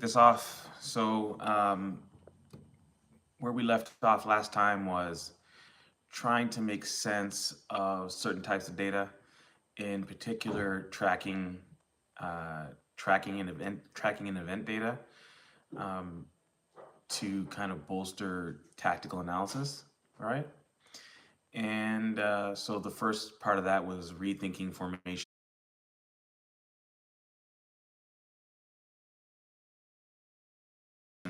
This off. Where we left off last time was trying to make sense of certain types of data, in particular uh, tracking and event data, um, to kind of bolster tactical analysis. All right. And so the first part of that was rethinking formations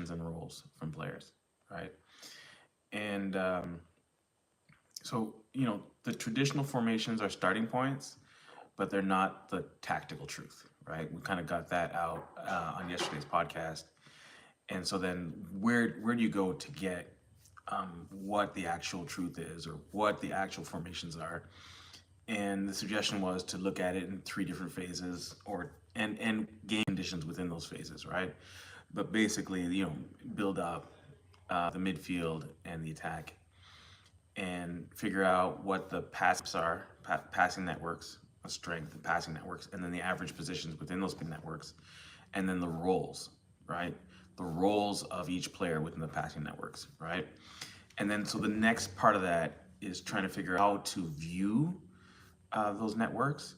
and roles from players, right? And the traditional formations are starting points, but they're not the tactical truth, right? We kind of got that out on yesterday's podcast. And so then where do you go to get what the actual truth is, or what the actual formations are? And the suggestion was to look at it in three different phases, and game conditions within those phases, right? But basically, build up the midfield and the attack, and figure out what the passes are, passing networks, the strength of passing networks, and then the average positions within those networks, and then the roles, right? The roles of each player within the passing networks, right? And then so the next part of that is trying to figure out how to view those networks.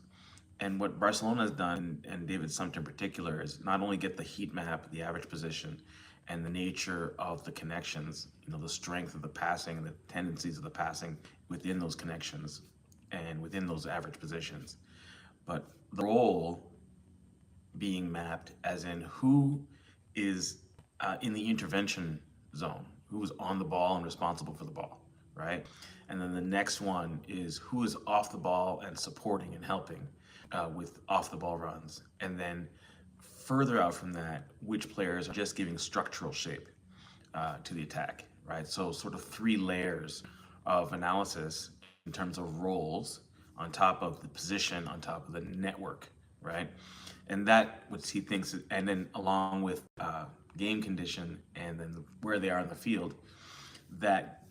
And what Barcelona has done, and David Sumpter in particular, is not only get the heat map, the average position, and the nature of the connections, the strength of the passing and the tendencies of the passing within those connections and within those average positions, but the role being mapped as in who is in the intervention zone, who is on the ball and responsible for the ball, right? And then the next one is who is off the ball and supporting and helping with off the ball runs. And then further out from that, which players are just giving structural shape to the attack, right? So sort of three layers of analysis in terms of roles on top of the position, on top of the network, right? And that what he thinks, and then along with game condition, and then where they are in the field, that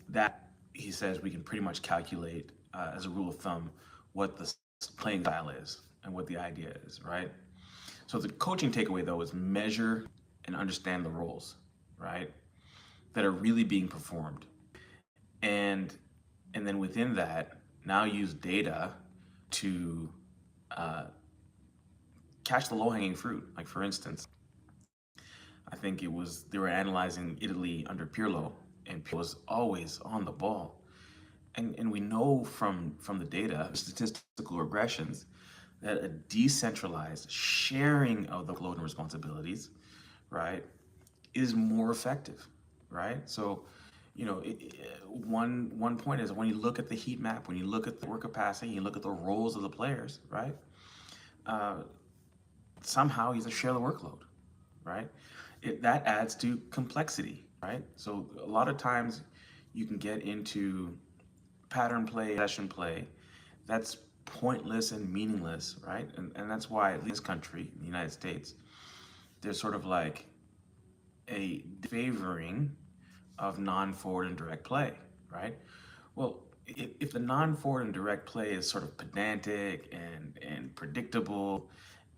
he says we can pretty much calculate as a rule of thumb what the playing style is and what the idea is, right? So the coaching takeaway though is measure and understand the roles, right, that are really being performed, and then within that, now use data to catch the low-hanging fruit. Like for instance, I think they were analyzing Italy under Pirlo, and Pirlo was always on the ball. And we know from the data, statistical regressions, that a decentralized sharing of the load and responsibilities, right, is more effective, right? So, one point is when you look at the heat map, when you look at the work of passing, you look at the roles of the players, right? Somehow you have to share the workload, right? That adds to complexity, right? So a lot of times you can get into pattern play, session play, that's pointless and meaningless, right? And that's why in this country, in the United States, there's sort of like a favoring of non-forward and direct play, right? Well, if the non-forward and direct play is sort of pedantic and predictable,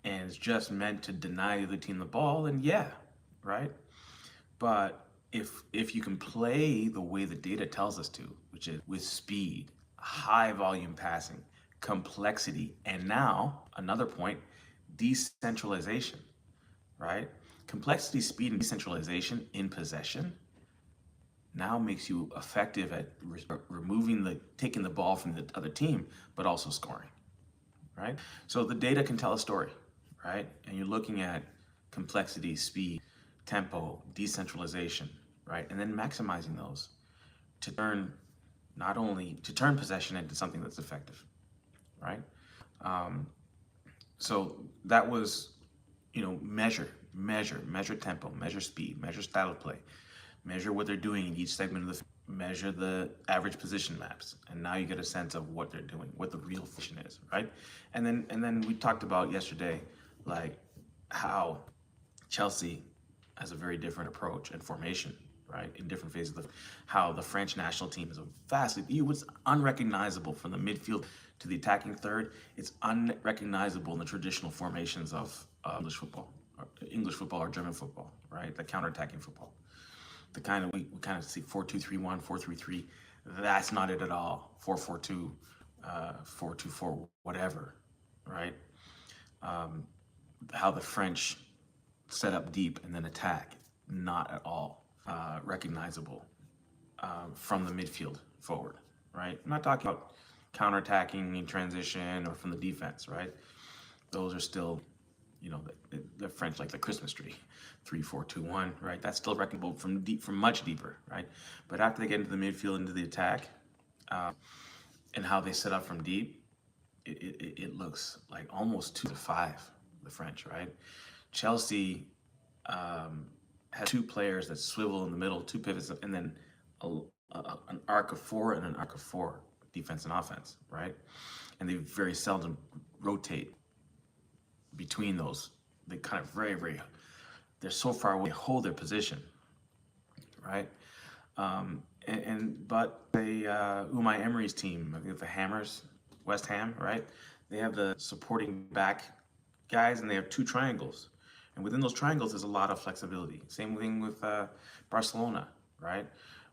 and it's just meant to deny the other team the ball, then yeah, right? But if you can play the way the data tells us to, which is with speed, high volume passing, complexity, and now another point, decentralization, right? Complexity, speed, and decentralization in possession now makes you effective at taking the ball from the other team, but also scoring, right? So the data can tell a story, right? And you're looking at complexity, speed, tempo, decentralization, right? And then maximizing those to turn possession into something that's effective, right? So that was, measure tempo, measure speed, measure style of play, measure what they're doing in each segment of measure the average position maps, and now you get a sense of what they're doing, what the real function is, right? And then we talked about yesterday, like how Chelsea has a very different approach and formation, right? In different phases of how the French national team is it was unrecognizable from the midfield to the attacking third. It's unrecognizable in the traditional formations of English football or German football, right? right? The counterattacking football. The kind of we kind of see 4-2-3-1, 4-3-3. That's not it at all. 4-4-2, 4-2-4, whatever, right? How the French set up deep and then attack, not at all recognizable from the midfield forward, right? I'm not talking about counterattacking in transition or from the defense, right? Those are still, you know, the French like the Christmas tree, 3-4-2-1, right? That's still recognizable from deep, from much deeper, right? But after they get into the midfield, into the attack, and how they set up from deep, it looks like almost 2-5, the French, right? Chelsea has two players that swivel in the middle, two pivots, and then an arc of four and an arc of four, defense and offense, right? And they very seldom rotate between those. They kind of they're so far away, they hold their position, right? But they, Unai Emery's team, I think the Hammers, West Ham, right? They have the supporting back guys, and they have two triangles. And within those triangles, there's a lot of flexibility. Same thing with Barcelona, right?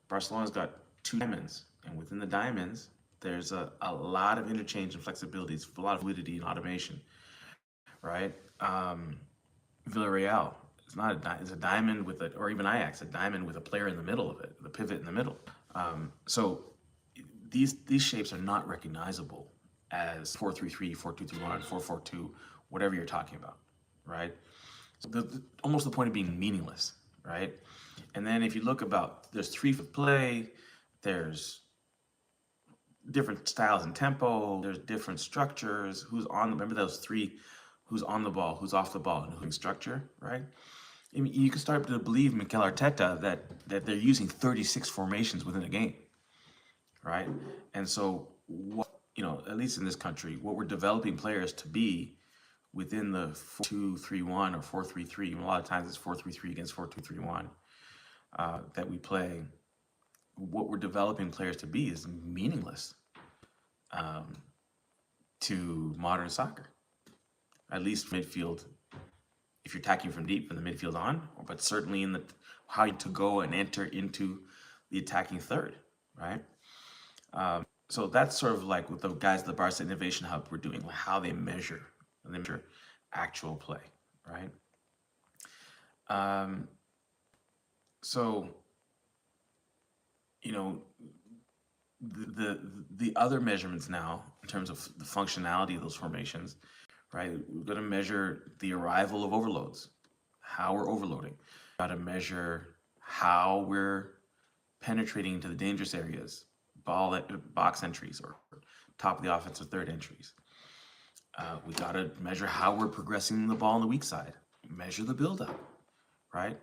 Barcelona's got two diamonds, and within the diamonds, there's a lot of interchange and flexibility. It's a lot of fluidity and automation, right? Villarreal, it's a diamond with or even Ajax, a diamond with a player in the middle of it, the pivot in the middle. So these shapes are not recognizable as 4-3-3, 4-2-3-1, 4-4-2, whatever you're talking about, right? So almost the point of being meaningless, right? And then if you look there's three for play, there's different styles and tempo, there's different structures, remember those three, who's on the ball, who's off the ball, and who's structure, right? I mean, you can start to believe Mikel Arteta that they're using 36 formations within a game, right? And so, at least in this country, what we're developing players to be within the 4-2-3-1 or 4-3-3, a lot of times it's 4-3-3 against 4-2-3-1 that we play. What we're developing players to be is meaningless to modern soccer. At least midfield, if you're attacking from deep, from the midfield on, but certainly in how to go and enter into the attacking third, right? So that's sort of like with the guys at the Barca Innovation Hub we're doing, like how they measure actual play, right? So, the other measurements now, in terms of the functionality of those formations, right? We're going to measure the arrival of overloads, how we're overloading. We've got to measure how we're penetrating into the dangerous areas, box entries, or top of the offensive third entries. We got to measure how we're progressing the ball on the weak side. Measure the buildup, right?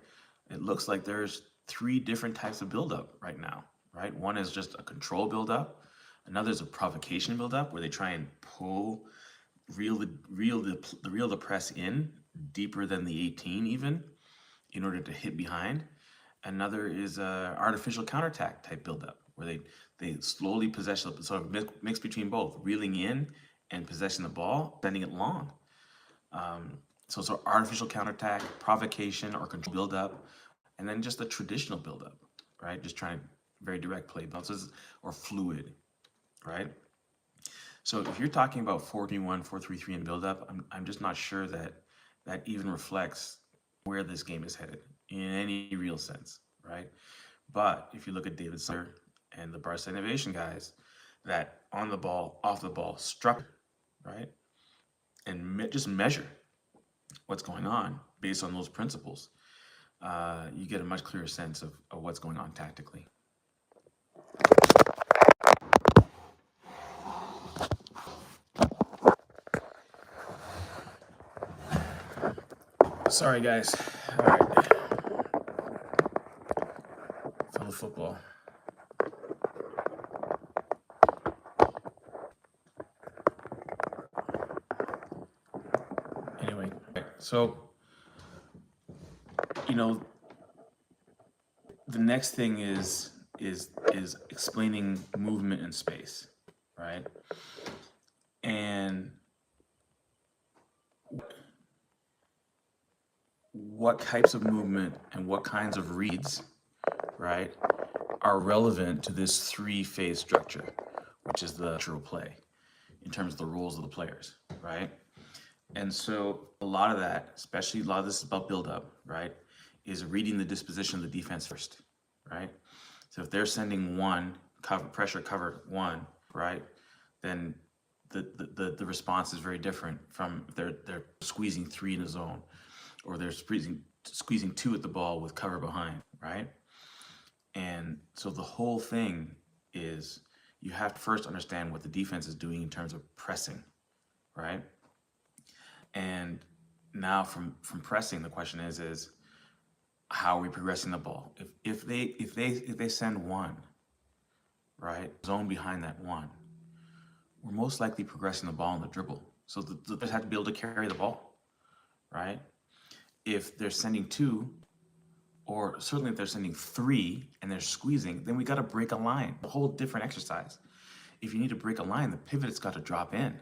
It looks like there's three different types of buildup right now, right? One is just a control buildup. Another is a provocation buildup, where they try and reel the press in deeper than the 18 even, in order to hit behind. Another is a artificial counterattack type buildup, where they slowly possess, sort of mix between both, reeling in and possessing the ball, sending it long. So artificial counterattack, provocation, or control buildup, and then just the traditional buildup, right? Just trying very direct play bounces or fluid, right? So if you're talking about 4-3-1, 4-3-3 and buildup, I'm just not sure that even reflects where this game is headed in any real sense, right? But if you look at David Sumpter and the Barca Innovation guys, that on the ball, off the ball structure, right? And just measure what's going on based on those principles, you get a much clearer sense of what's going on tactically. Sorry, guys. All right. Fellow football. Anyway, so, the next thing is explaining movement in space, right? And what types of movement and what kinds of reads, right, are relevant to this three-phase structure, which is the natural play in terms of the roles of the players, right? And so a lot of that, especially a lot of this is about build-up, right, is reading the disposition of the defense first, right? So if they're sending one, pressure cover one, right, then the response is very different from if they're squeezing three in a zone, or they're squeezing two at the ball with cover behind, right? And so the whole thing is you have to first understand what the defense is doing in terms of pressing, right? And now from pressing, the question is how are we progressing the ball? If they send one, right, zone behind that one, we're most likely progressing the ball in the dribble. So the players have to be able to carry the ball, right? If they're sending two, or certainly if they're sending three and they're squeezing, then we got to break a line, a whole different exercise. If you need to break a line, the pivot's got to drop in,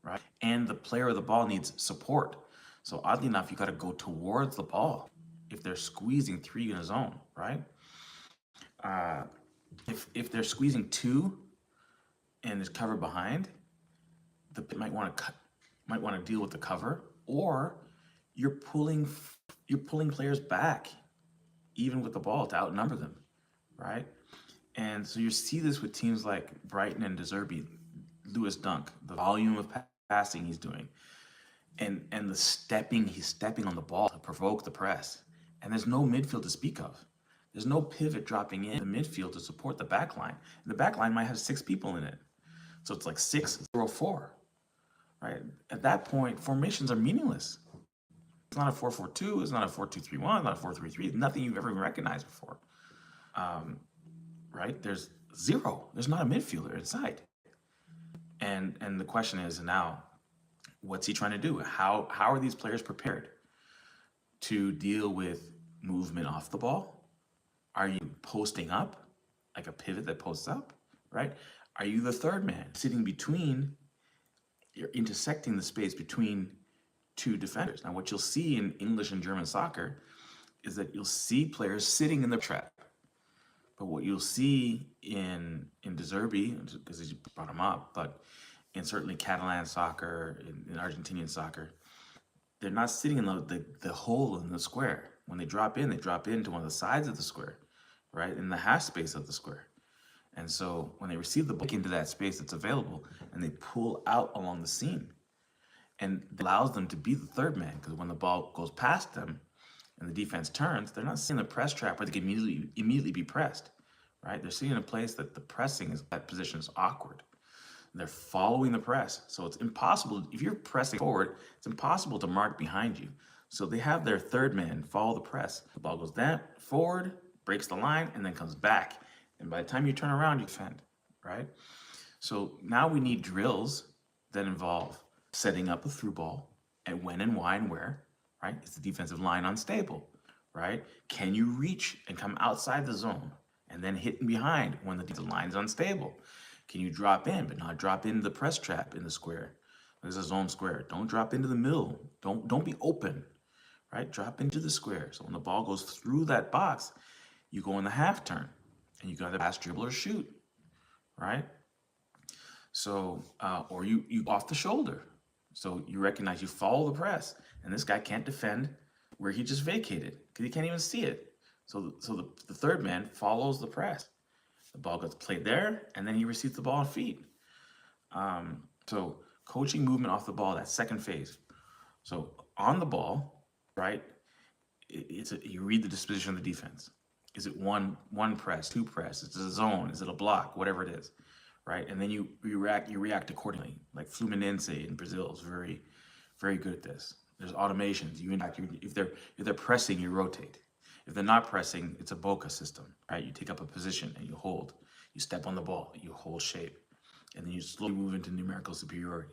right? And the player of the ball needs support. So oddly enough, you got to go towards the ball if they're squeezing three in a zone, right? If they're squeezing two and there's cover behind, the might want to deal with the cover, or you're pulling players back, even with the ball, to outnumber them, right? And so you see this with teams like Brighton and De Zerbi, Lewis Dunk, the volume of passing he's doing, and the he's stepping on the ball to provoke the press. And there's no midfield to speak of. There's no pivot dropping in the midfield to support the back line. And the back line might have 6 people in it. So it's like 6-0-4, right? At that point, formations are meaningless. It's not a 4-4-2, it's not a 4-2-3-1, not a 4-3-3, nothing you've ever even recognized before. Right? There's zero. There's not a midfielder inside. And the question is now, what's he trying to do? How are these players prepared to deal with movement off the ball? Are you posting up, like a pivot that posts up, right? Are you the third man sitting between, you're intersecting the space between two defenders? Now, what you'll see in English and German soccer is that you'll see players sitting in the trap. But what you'll see in De Zerbi, because you brought him up, but in certainly Catalan soccer, in Argentinian soccer, they're not sitting in the hole in the square. When they drop into one of the sides of the square, right, in the half space of the square. And so when they receive the ball into that space that's available, and they pull out along the seam, and it allows them to be the third man, because when the ball goes past them and the defense turns, they're not sitting in the press trap where they can immediately be pressed, right? They're sitting in a place that the pressing is, that position is awkward. They're following the press. So it's impossible, if you're pressing forward, it's impossible to mark behind you. So they have their third man follow the press. The ball goes down, forward, breaks the line, and then comes back. And by the time you turn around, you defend, right? So now we need drills that involve setting up a through ball, and when and why and where, right? Is the defensive line unstable, right? Can you reach and come outside the zone and then hit behind when the line is unstable? Can you drop in, but not drop into the press trap in the square? There's a zone square. Don't drop into the middle. Don't be open, right? Drop into the square. So when the ball goes through that box, you go in the half turn, and you got to pass, dribble, or shoot, right? So, or you off the shoulder. So you recognize you follow the press, and this guy can't defend where he just vacated because he can't even see it. So the third man follows the press. The ball gets played there, and then he receives the ball on feet. So coaching movement off the ball, that second phase. So on the ball, right, you read the disposition of the defense. Is it one press, two press? Is it a zone? Is it a block? Whatever it is, right? And then you react accordingly. Like Fluminense in Brazil is very, very good at this. There's automations. If they're pressing, you rotate. If they're not pressing, it's a Boca system, right? You take up a position and you hold. You step on the ball, you hold shape, and then you slowly move into numerical superiority.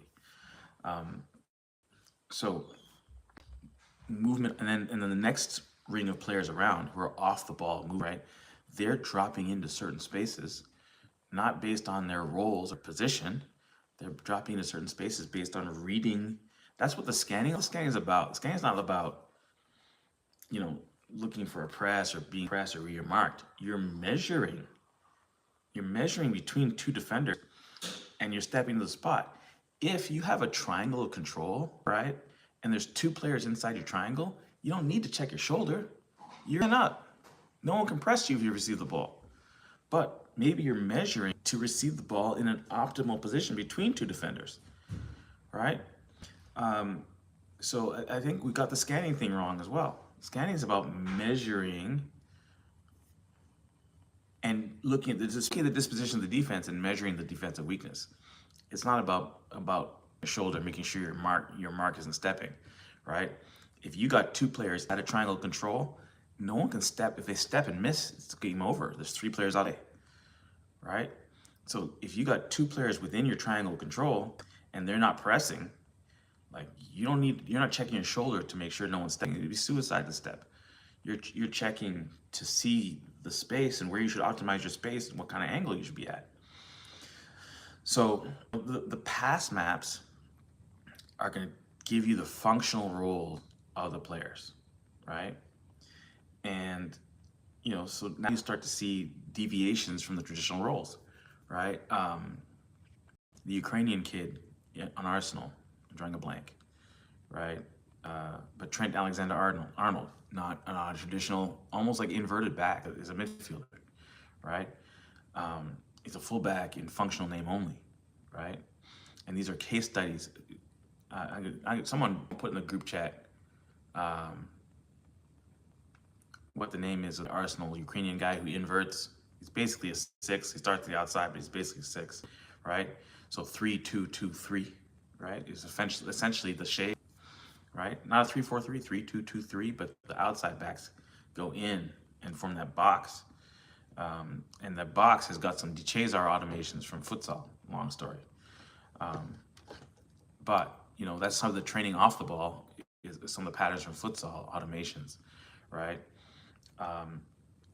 So movement, and then the next ring of players around who are off the ball, right? They're dropping into certain spaces, not based on their roles or position. They're dropping into certain spaces based on reading. That's what the scanning is about. Scanning is not about you know, looking for a press or being pressed or where you're marked. You're measuring between two defenders and you're stepping to the spot. If you have a triangle of control, right, and there's two players inside your triangle, you don't need to check your shoulder. You're in up. No one can press you if you receive the ball. But maybe you're measuring to receive the ball in an optimal position between two defenders, right? So I think we got the scanning thing wrong as well. Scanning is about measuring and looking at the disposition of the defense and measuring the defensive weakness. It's not about your shoulder, making sure your mark isn't stepping, right? If you got two players at a triangle control, no one can step. If they step and miss, it's game over. There's three players out there, right? So if you got two players within your triangle control and they're not pressing, like you're not checking your shoulder to make sure no one's stepping. It'd be suicide to step. You're checking to see the space and where you should optimize your space and what kind of angle you should be at. So the pass maps are going to give you the functional role of the players, right? And, you know, so now you start to see deviations from the traditional roles, right? The Ukrainian kid on Arsenal, I'm drawing a blank, right? But Trent Alexander-Arnold, not a traditional, almost like inverted back, is a midfielder, right? He's a fullback in functional name only, right? And these are case studies. Someone put in the group chat what the name is of the Arsenal Ukrainian guy who inverts. He's basically a 6. He starts at the outside, but he's basically a 6, right? So 3-2-2-3, right? Is essentially the shape, right? Not a 3-4-3, 3-2-2-3, but the outside backs go in and form that box. And that box has got some Cesar automations from futsal, long story. But, you know, that's some of the training off the ball is some of the patterns from futsal automations, right?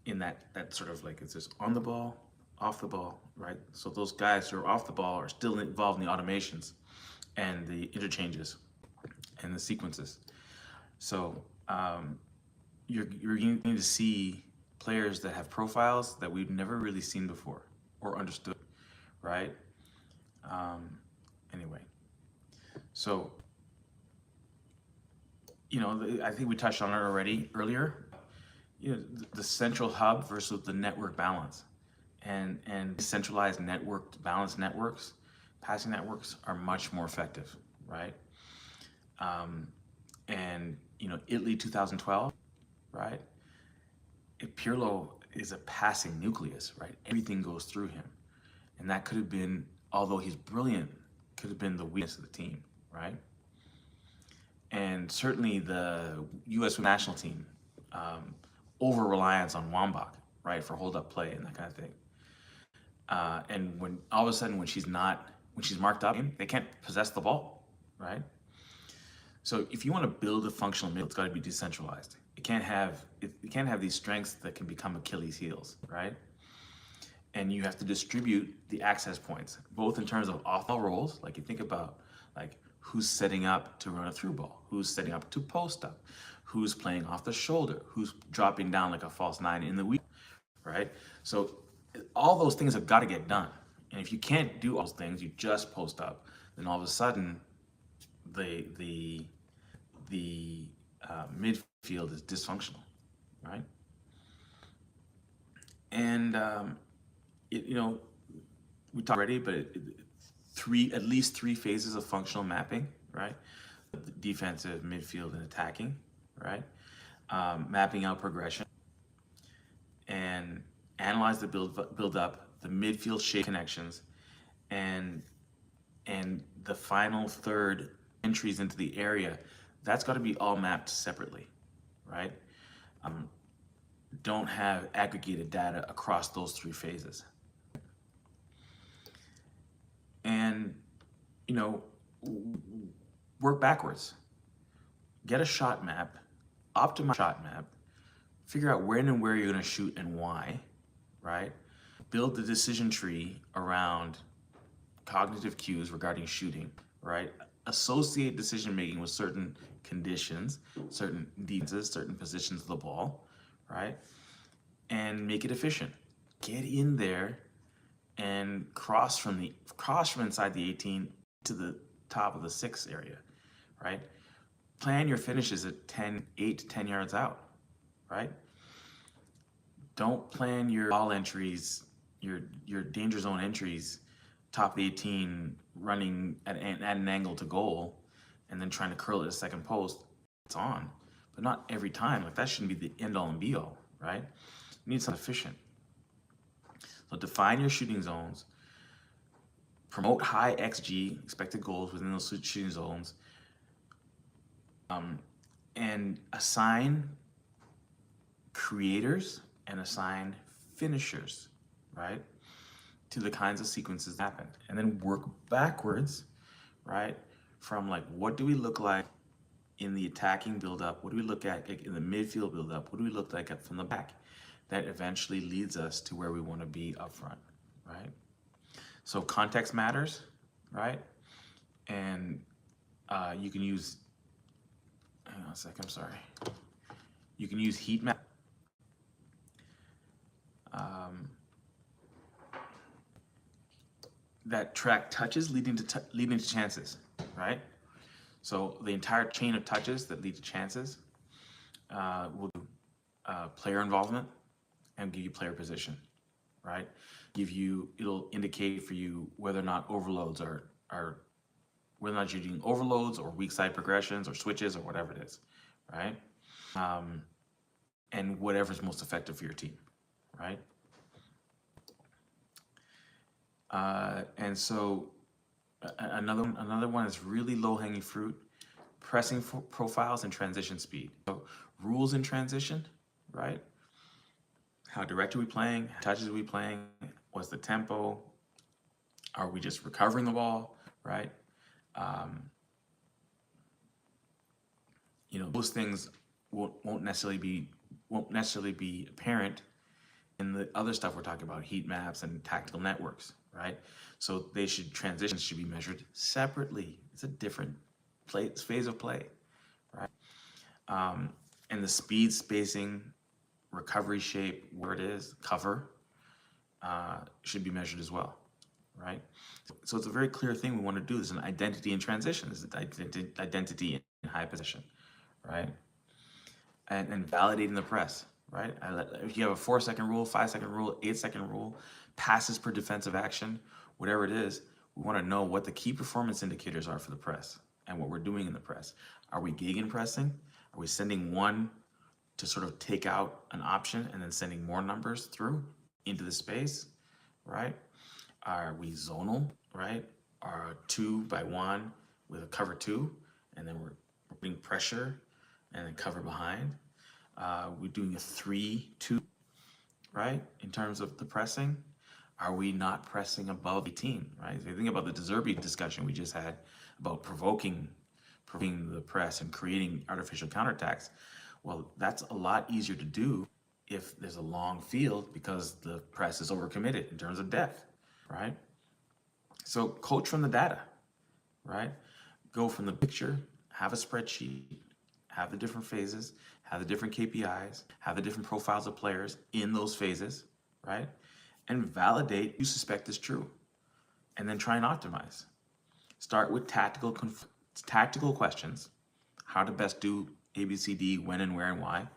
In that sort of like, it's just on the ball, off the ball, right? So those guys who are off the ball are still involved in the automations and the interchanges and the sequences. So you're going to see players that have profiles that we've never really seen before or understood, right? Anyway, so, you know, I think we touched on it already earlier. You know, the central hub versus the network balance, and centralized balanced networks, passing networks are much more effective, right? And you know, Italy 2012, right? Pirlo is a passing nucleus, right? Everything goes through him, and that could have been, although he's brilliant, could have been the weakness of the team, right? And certainly the U.S. national team. Over-reliance on Wambach, right, for hold-up play and that kind of thing. And when all of a sudden when she's marked up, they can't possess the ball, right? So if you want to build a functional midfield, it's got to be decentralized. It can't have these strengths that can become Achilles' heels, right? And you have to distribute the access points, both in terms of off-ball roles, like you think about like who's setting up to run a through ball, who's setting up to post up, who's playing off the shoulder, who's dropping down like a false 9 in the week, right? So all those things have got to get done. And if you can't do all those things, you just post up, then all of a sudden the midfield is dysfunctional, right? And you know, we talked already, but at least three phases of functional mapping, right? The defensive, midfield, and attacking, right? Mapping out progression and analyze the build up, the midfield shape connections, and the final third entries into the area. That's got to be all mapped separately, right? Don't have aggregated data across those three phases. And, you know, work backwards. Get a shot map, optimize shot map, figure out when and where you're going to shoot and why, right? Build the decision tree around cognitive cues regarding shooting, right? associate decision making with certain conditions, certain defenses, certain positions of the ball, right? And make it efficient. Get in there and cross from inside the 18 to the top of the 6 area, right? Plan your finishes at 8 to 10 yards out, right? Don't plan your ball entries, your danger zone entries, top of the 18, running at an angle to goal, and then trying to curl it at second post. It's on, but not every time. Like, that shouldn't be the end all and be all, right? You need something efficient. So define your shooting zones, promote high XG, expected goals within those shooting zones, and assign creators and assign finishers, right, to the kinds of sequences that happen. And then work backwards, right, from like, what do we look like in the attacking build-up? What do we look at in the midfield build-up? What do we look like from the back? That eventually leads us to where we want to be up front, right? So context matters, right? And you can use, hang on a sec, I'm sorry. You can use heat map. That track touches leading to chances, right? So the entire chain of touches that lead to chances will do player involvement and give you player position, right? It'll indicate for you whether or not overloads are whether or not you're doing overloads or weak side progressions or switches or whatever it is, right? And whatever's most effective for your team, right? And so another one is really low-hanging fruit, pressing profiles and transition speed. So rules in transition, right? How direct are we playing? How touches are we playing? What's the tempo? Are we just recovering the ball, right? Those things won't necessarily be apparent in the other stuff we're talking about, heat maps and tactical networks, right? So transitions should be measured separately. It's a different phase of play, right? And the speed, spacing, recovery shape, where it is, cover, should be measured as well, right? So it's a very clear thing we want to do. There's an identity in transition. There's an identity in high position, right? And validating the press, right? If you have a 4-second rule, 5-second rule, 8-second rule, passes per defensive action, whatever it is, we want to know what the key performance indicators are for the press and what we're doing in the press. Are we gegenpressing? Are we sending one to sort of take out an option and then sending more numbers through into the space, right? Are we zonal, right? Are 2-by-1 with a cover 2, and then we're putting pressure and then cover behind. We're doing a 3-2, right? In terms of the pressing, are we not pressing above 18, right? If you think about the De Zerbi discussion we just had about provoking the press and creating artificial counterattacks, well, that's a lot easier to do if there's a long field because the press is overcommitted in terms of depth, right? So coach from the data, right? Go from the picture, have a spreadsheet, have the different phases, have the different KPIs, have the different profiles of players in those phases, right? And validate you suspect is true. And then try and optimize. Start with tactical questions, how to best do A, B, C, D, when and where and why,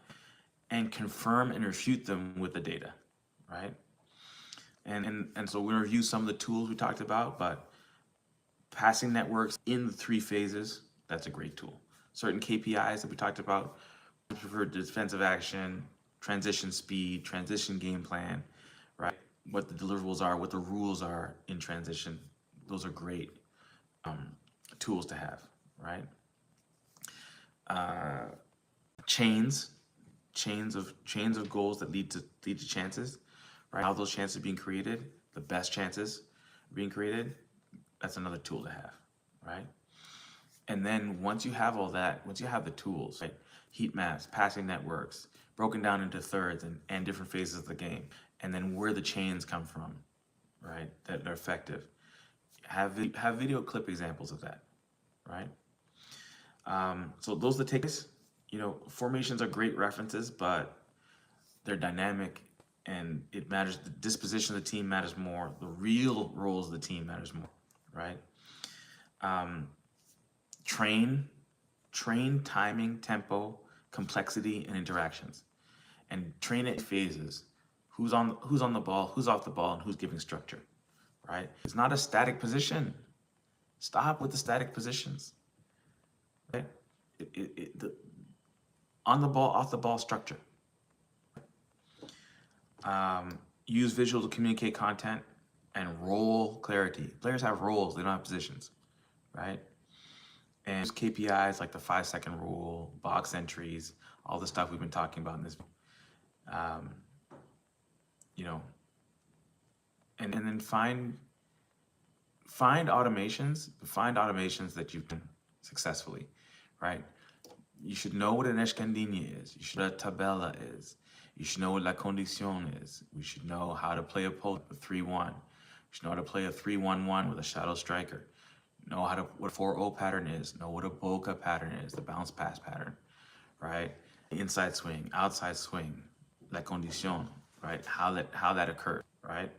and confirm and refute them with the data, right? And so we're gonna review some of the tools we talked about, but passing networks in the 3 phases, that's a great tool. Certain KPIs that we talked about, for defensive action, transition speed, transition game plan, right? What the deliverables are, what the rules are in transition. Those are great tools to have, right? Chains of goals that lead to chances, right? How those chances are being created, the best chances being created, that's another tool to have, right? And then once you have all that, once you have the tools, right? Heat maps, passing networks, broken down into thirds and different phases of the game, and then where the chains come from, right? That are effective. Have video clip examples of that, right? So those are the takeaways. Formations are great references, but they're dynamic, and it matters. The disposition of the team matters more. The real roles of the team matters more, right? Train timing, tempo, complexity, and interactions, and train it in phases. Who's on the ball, who's off the ball, and who's giving structure, right? It's not a static position. Stop with the static positions, right? On the ball, off the ball structure. Use visual to communicate content and role clarity. Players have roles, they don't have positions, right? And use KPIs like the 5-second rule, box entries, all the stuff we've been talking about in this. And then find automations that you've done successfully, right? You should know what an escandinha is. You should know what a tabella is. You should know what la conduccion is. We should know how to play a post with 3-1. We should know how to play a 3-1-1 with a shadow striker. Know what a 4-0 pattern is. Know what a boca pattern is, the bounce pass pattern, right? Inside swing, outside swing, la conduccion, right? How that occurred, right?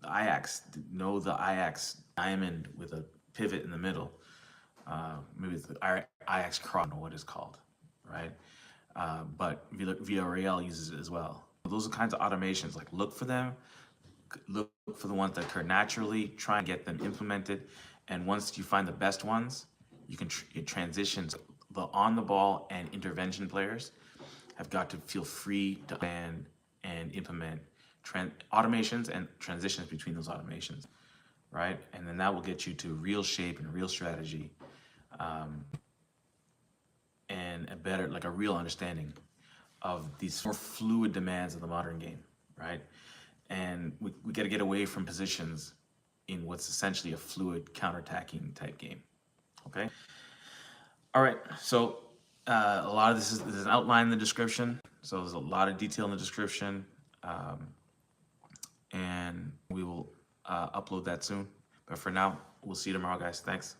Ajax, know the Ajax diamond with a pivot in the middle. Maybe it's the Ajax cross, I don't know what it's called, right? But Villarreal uses it as well. Those are kinds of automations. Like, look for them, look for the ones that occur naturally, try and get them implemented. And once you find the best ones, you can transition. The on the ball and intervention players have got to feel free to plan and implement automations and transitions between those automations, right? And then that will get you to real shape and real strategy, and a real understanding of these more fluid demands of the modern game, right? And we got to get away from positions in what's essentially a fluid counterattacking type game. Okay. All right. So a lot of this is an outline in the description. So there's a lot of detail in the description, and we will upload that soon. But for now, we'll see you tomorrow, guys. Thanks.